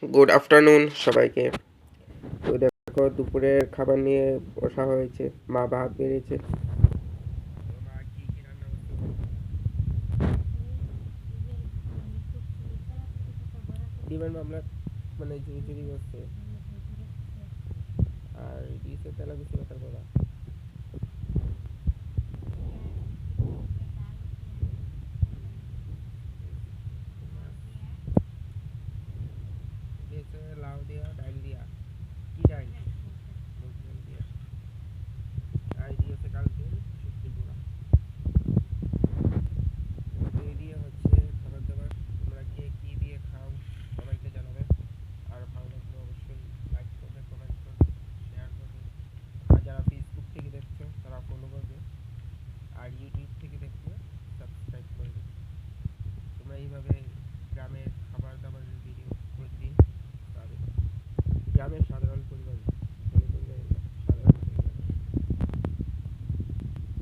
Good afternoon সবাইকে। তো দেখো দুপুরের খাবার নিয়ে বসা হয়েছে, মা ভাত বেড়েছে। ডিমের মামলা মানে ঝুড়ি ঝুড়ি করছে আর দিয়েছে তেলা কুচি পাতার বড়া। দিয়েছে লাউ দিয়া ডাইল দিয়া, কি ডাইল, মুগ ডাল দিয়া। আর দিয়েছে কালকে শুটকির বড়া। তো এই দিয়ে হচ্ছে খাবার দাবার। তোমরা কে কি দিয়ে খাও কমেন্টে জানাবে। আর ভালো লাগলে অবশ্যই লাইক করবে, কমেন্ট করবে, শেয়ার করবে। আর যারা ফেসবুক থেকে দেখছো তারা ফলো করবে, আর ইউটিউব থেকে দেখলে সাবস্ক্রাইব করবে। তোমরা এইভাবে গ্রামের খাবার দাবারের ভিডিও প্রতিদিন পাবে। গ্রামের